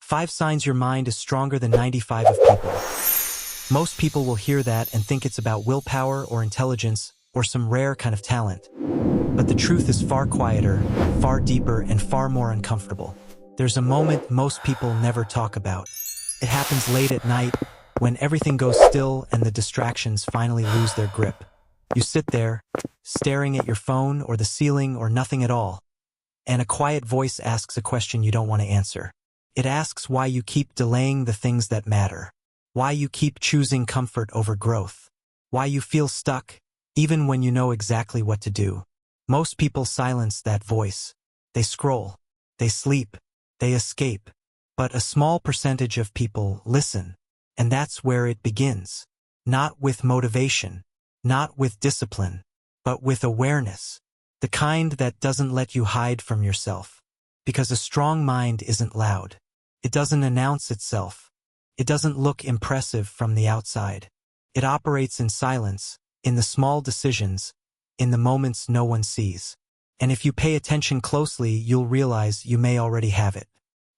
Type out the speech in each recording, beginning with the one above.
5 signs your mind is stronger than 95 of people. Most people will hear that and think it's about willpower or intelligence or some rare kind of talent. But the truth is far quieter, far deeper, and far more uncomfortable. There's a moment most people never talk about. It happens late at night, when everything goes still and the distractions finally lose their grip. You sit there, staring at your phone or the ceiling or nothing at all, and a quiet voice asks a question you don't want to answer. It asks why you keep delaying the things that matter, why you keep choosing comfort over growth, why you feel stuck, even when you know exactly what to do. Most people silence that voice. They scroll, they sleep, they escape. But a small percentage of people listen, and that's where it begins. Not with motivation, not with discipline, but with awareness. The kind that doesn't let you hide from yourself. Because a strong mind isn't loud. It doesn't announce itself. It doesn't look impressive from the outside. It operates in silence, in the small decisions, in the moments no one sees. And if you pay attention closely, you'll realize you may already have it.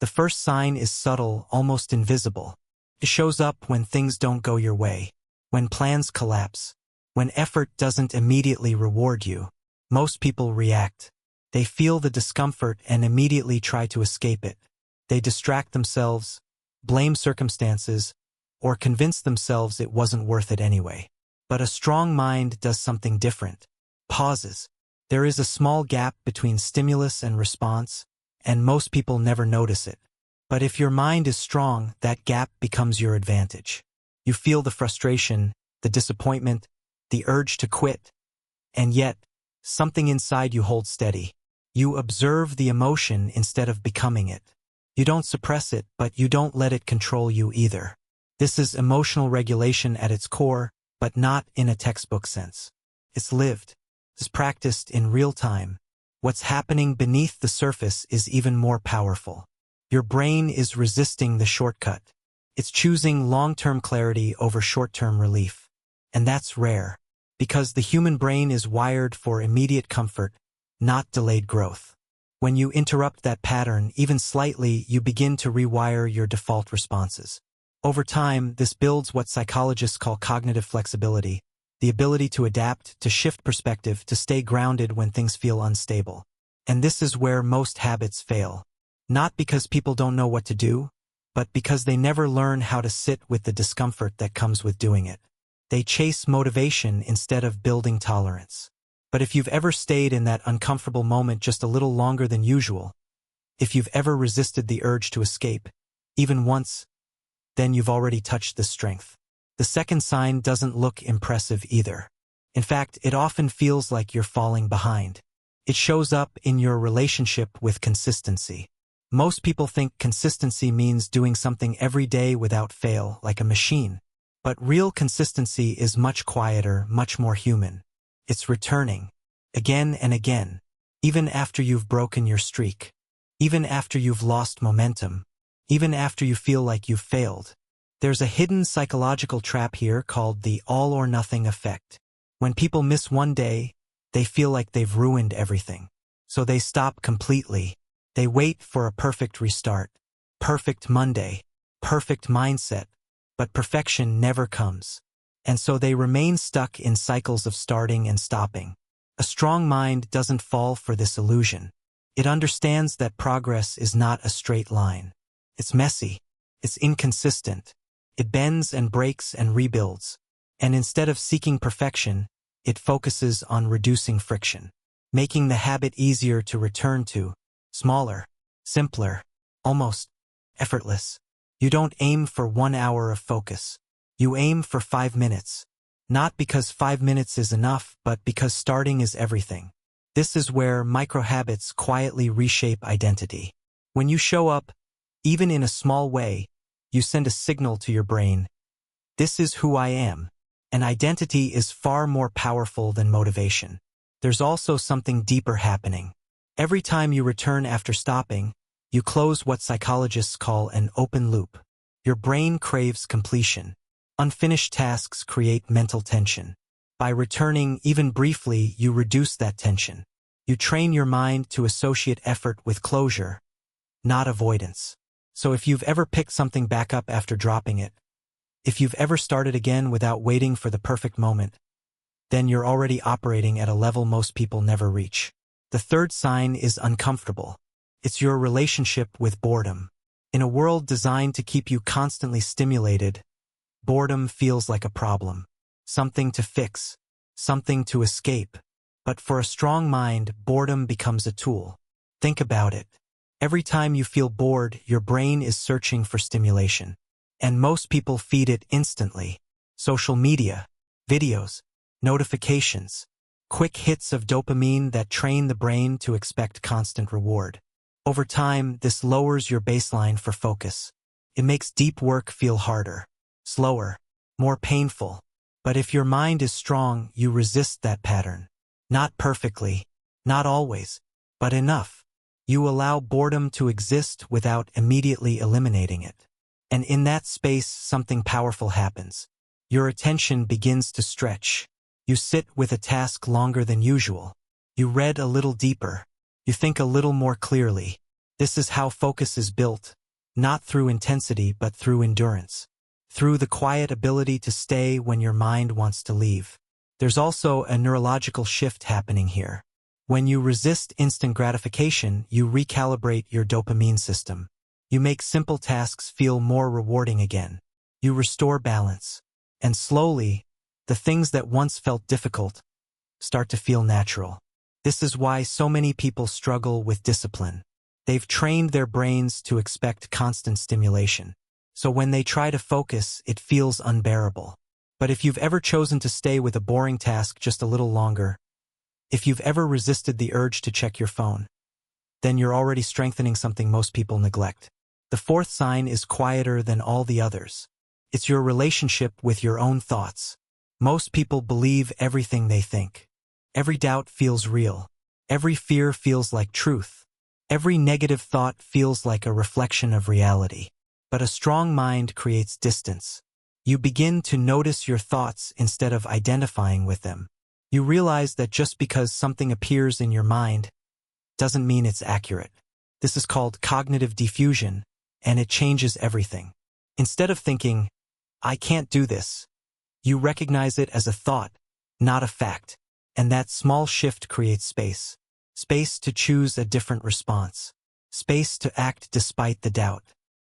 The first sign is subtle, almost invisible. It shows up when things don't go your way, when plans collapse, when effort doesn't immediately reward you. Most people react. They feel the discomfort and immediately try to escape it. They distract themselves, blame circumstances, or convince themselves it wasn't worth it anyway. But a strong mind does something different. Pauses. There is a small gap between stimulus and response, and most people never notice it. But if your mind is strong, that gap becomes your advantage. You feel the frustration, the disappointment, the urge to quit, and yet, something inside you holds steady. You observe the emotion instead of becoming it. You don't suppress it, but you don't let it control you either. This is emotional regulation at its core, but not in a textbook sense. It's lived. It's practiced in real time. What's happening beneath the surface is even more powerful. Your brain is resisting the shortcut. It's choosing long-term clarity over short-term relief. And that's rare, because the human brain is wired for immediate comfort, not delayed growth. When you interrupt that pattern, even slightly, you begin to rewire your default responses. Over time, this builds what psychologists call cognitive flexibility, the ability to adapt, to shift perspective, to stay grounded when things feel unstable. And this is where most habits fail. Not because people don't know what to do, but because they never learn how to sit with the discomfort that comes with doing it. They chase motivation instead of building tolerance. But if you've ever stayed in that uncomfortable moment just a little longer than usual, if you've ever resisted the urge to escape, even once, then you've already touched this strength. The second sign doesn't look impressive either. In fact, it often feels like you're falling behind. It shows up in your relationship with consistency. Most people think consistency means doing something every day without fail, like a machine. But real consistency is much quieter, much more human. It's returning, again and again, even after you've broken your streak, even after you've lost momentum, even after you feel like you've failed. There's a hidden psychological trap here called the all-or-nothing effect. When people miss one day, they feel like they've ruined everything. So they stop completely. They wait for a perfect restart, perfect Monday, perfect mindset, but perfection never comes. And so they remain stuck in cycles of starting and stopping. A strong mind doesn't fall for this illusion. It understands that progress is not a straight line. It's messy. It's inconsistent. It bends and breaks and rebuilds. And instead of seeking perfection, it focuses on reducing friction, making the habit easier to return to, smaller, simpler, almost effortless. You don't aim for 1 hour of focus. You aim for 5 minutes. Not because 5 minutes is enough, but because starting is everything. This is where micro-habits quietly reshape identity. When you show up, even in a small way, you send a signal to your brain. This is who I am. And identity is far more powerful than motivation. There's also something deeper happening. Every time you return after stopping, you close what psychologists call an open loop. Your brain craves completion. Unfinished tasks create mental tension. By returning even briefly, you reduce that tension. You train your mind to associate effort with closure, not avoidance. So if you've ever picked something back up after dropping it, if you've ever started again without waiting for the perfect moment, then you're already operating at a level most people never reach. The third sign is uncomfortable. It's your relationship with boredom. In a world designed to keep you constantly stimulated, boredom feels like a problem, something to fix, something to escape. But for a strong mind, boredom becomes a tool. Think about it. Every time you feel bored, your brain is searching for stimulation. And most people feed it instantly. Social media, videos, notifications, quick hits of dopamine that train the brain to expect constant reward. Over time, this lowers your baseline for focus. It makes deep work feel harder, slower, more painful. But if your mind is strong, you resist that pattern. Not perfectly, not always, but enough. You allow boredom to exist without immediately eliminating it. And in that space, something powerful happens. Your attention begins to stretch. You sit with a task longer than usual. You read a little deeper. You think a little more clearly. This is how focus is built, not through intensity but through endurance. Through the quiet ability to stay when your mind wants to leave. There's also a neurological shift happening here. When you resist instant gratification, you recalibrate your dopamine system. You make simple tasks feel more rewarding again. You restore balance. And slowly, the things that once felt difficult start to feel natural. This is why so many people struggle with discipline. They've trained their brains to expect constant stimulation. So when they try to focus, it feels unbearable. But if you've ever chosen to stay with a boring task just a little longer, if you've ever resisted the urge to check your phone, then you're already strengthening something most people neglect. The fourth sign is quieter than all the others. It's your relationship with your own thoughts. Most people believe everything they think. Every doubt feels real. Every fear feels like truth. Every negative thought feels like a reflection of reality. But a strong mind creates distance. You begin to notice your thoughts instead of identifying with them. You realize that just because something appears in your mind doesn't mean it's accurate. This is called cognitive diffusion, and it changes everything. Instead of thinking, "I can't do this," you recognize it as a thought, not a fact. And that small shift creates space. Space to choose a different response. Space to act despite the doubt.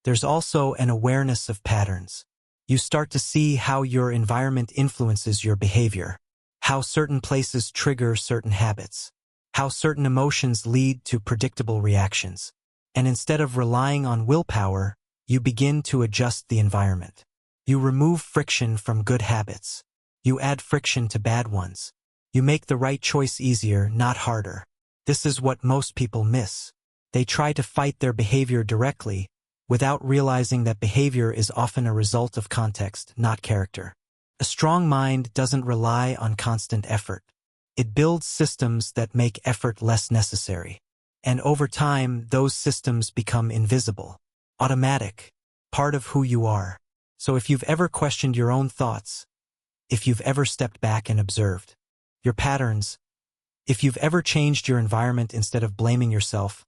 There's also an awareness of patterns. You start to see how your environment influences your behavior, how certain places trigger certain habits, how certain emotions lead to predictable reactions. And instead of relying on willpower, you begin to adjust the environment. You remove friction from good habits. You add friction to bad ones. You make the right choice easier, not harder. This is what most people miss. They try to fight their behavior directly, without realizing that behavior is often a result of context, not character. A strong mind doesn't rely on constant effort. It builds systems that make effort less necessary. And over time, those systems become invisible, automatic, part of who you are. So if you've ever questioned your own thoughts, if you've ever stepped back and observed your patterns, if you've ever changed your environment instead of blaming yourself,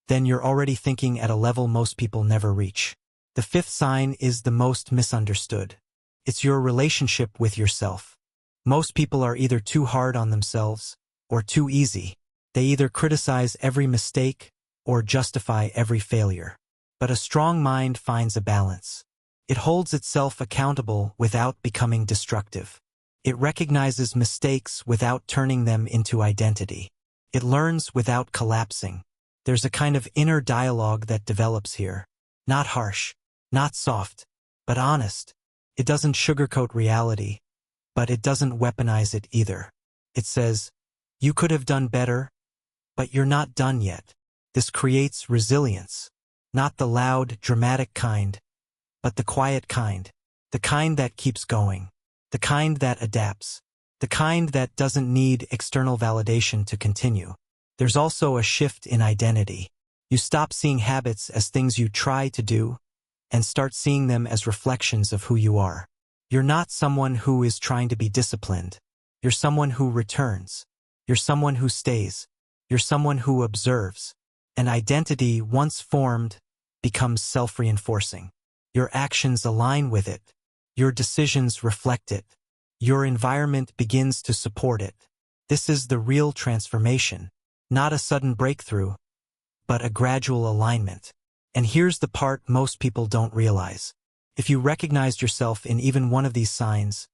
then you're already thinking at a level most people never reach. The fifth sign is the most misunderstood. It's your relationship with yourself. Most people are either too hard on themselves or too easy. They either criticize every mistake or justify every failure. But a strong mind finds a balance. It holds itself accountable without becoming destructive. It recognizes mistakes without turning them into identity. It learns without collapsing. There's a kind of inner dialogue that develops here. Not harsh, not soft, but honest. It doesn't sugarcoat reality, but it doesn't weaponize it either. It says, "You could have done better, but you're not done yet." This creates resilience. Not the loud, dramatic kind, but the quiet kind. The kind that keeps going. The kind that adapts. The kind that doesn't need external validation to continue. There's also a shift in identity. You stop seeing habits as things you try to do and start seeing them as reflections of who you are. You're not someone who is trying to be disciplined. You're someone who returns. You're someone who stays. You're someone who observes. An identity once formed becomes self-reinforcing. Your actions align with it. Your decisions reflect it. Your environment begins to support it. This is the real transformation, not a sudden breakthrough, but a gradual alignment. And here's the part most people don't realize. If you recognized yourself in even one of these signs,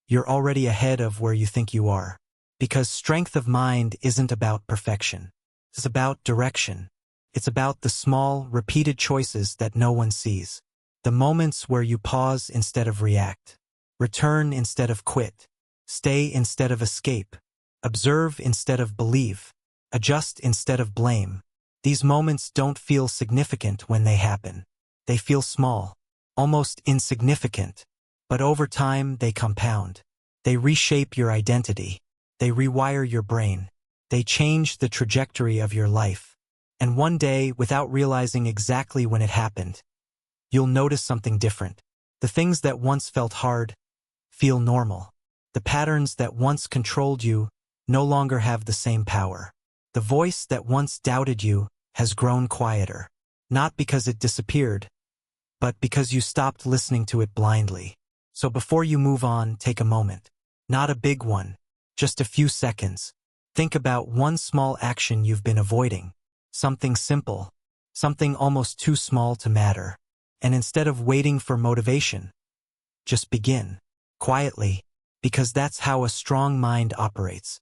you're already ahead of where you think you are. Because strength of mind isn't about perfection. It's about direction. It's about the small, repeated choices that no one sees. The moments where you pause instead of react. Return instead of quit. Stay instead of escape. Observe instead of believe. Adjust instead of blame. These moments don't feel significant when they happen. They feel small, almost insignificant. But over time, they compound. They reshape your identity. They rewire your brain. They change the trajectory of your life. And one day, without realizing exactly when it happened, you'll notice something different. The things that once felt hard feel normal. The patterns that once controlled you no longer have the same power. The voice that once doubted you has grown quieter. Not because it disappeared, but because you stopped listening to it blindly. So before you move on, take a moment. Not a big one, just a few seconds. Think about one small action you've been avoiding. Something simple, something almost too small to matter. And instead of waiting for motivation, just begin, quietly, because that's how a strong mind operates.